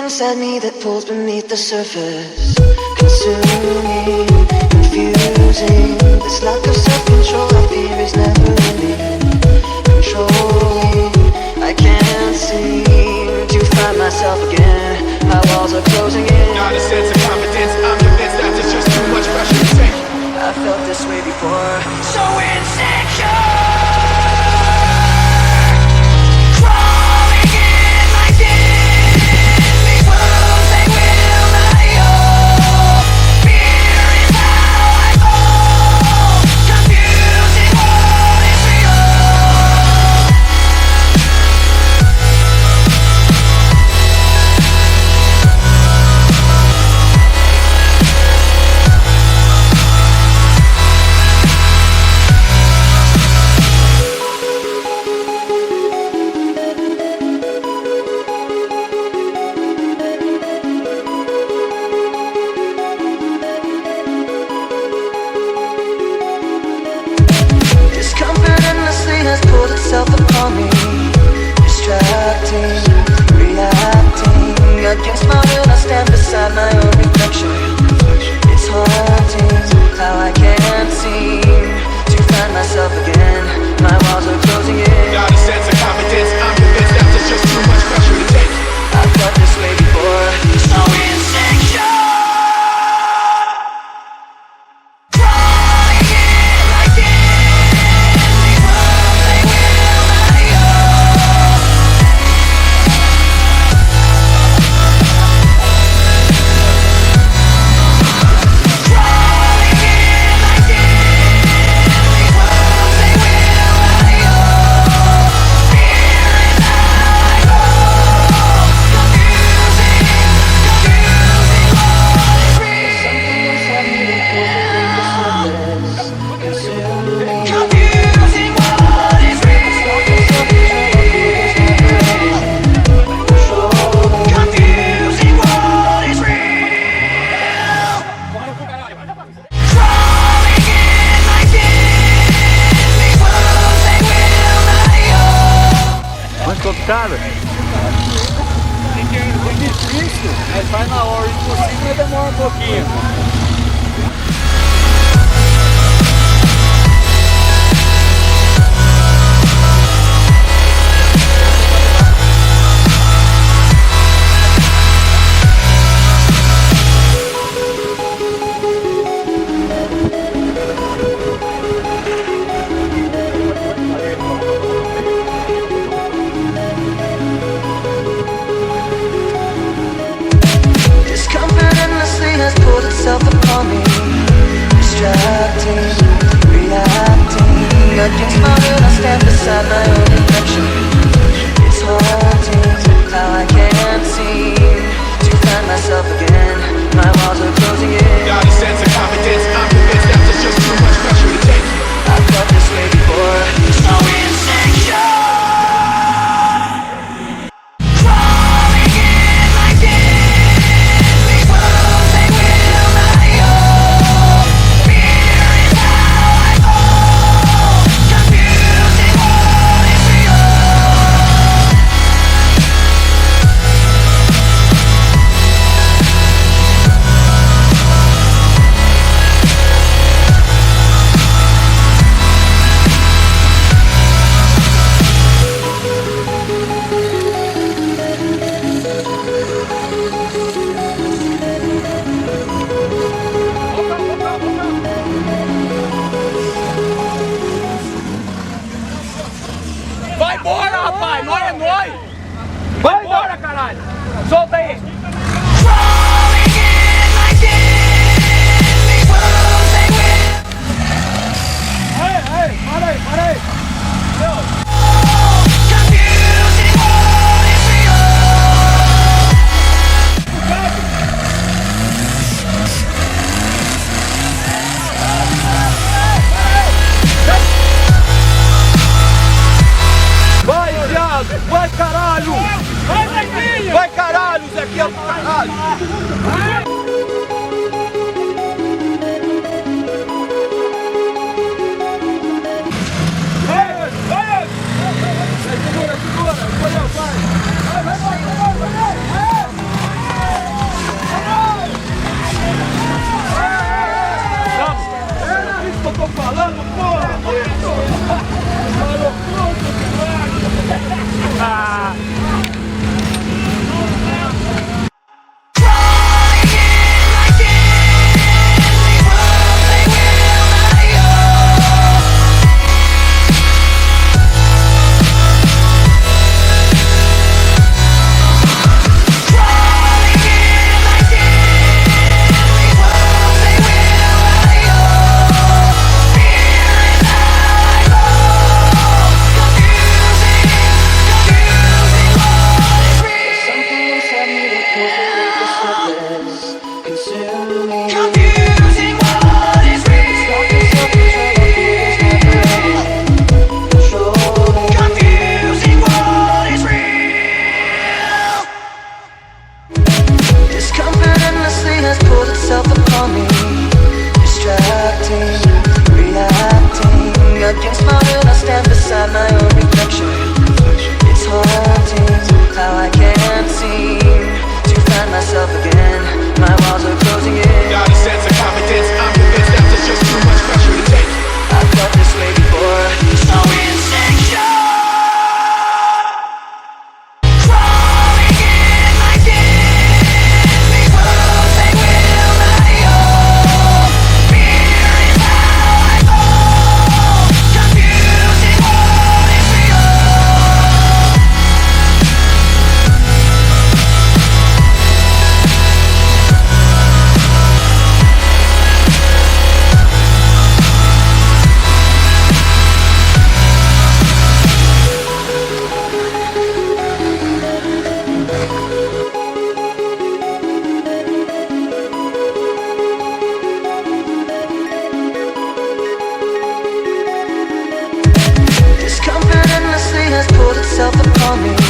Inside me that pulls beneath the surface, consuming, confusing. This lack of self-control I fear is never ending, controlling. I can't seem to find myself again. My walls are closing in. Not a sense of confidence, I'm convinced that there's just too much pressure to take. I felt this way before, so insecure. Has pulled itself upon me, distracting, reacting. Against my will I stand beside my own reflection. It's haunting how I can't seem to find myself again. My walls are closing in. Not a sense of confidence, I'm convinced that there's just too much pressure to take. I felt this way before, so insecure. Cara, é difícil, mas faz na hora, impossível demora um pouquinho. Has pulled itself Solta aí. Para aí. Vai, viado! Vai, caralho! Vai, Zequinha! Vai, caralho, Zequinha! Caralho! Against my will, I stand beside my own reflection. It's haunting how I can't seem to find myself again. My walls are closing in. Got a sense of confidence, I'm convinced that there's just too much pressure to take. I've felt this way before, so insecure. Crawling in my skin, these wounds they will not heal. Fear is how I fall, confusing what is real. Discomfort endlessly has pulled itself upon me.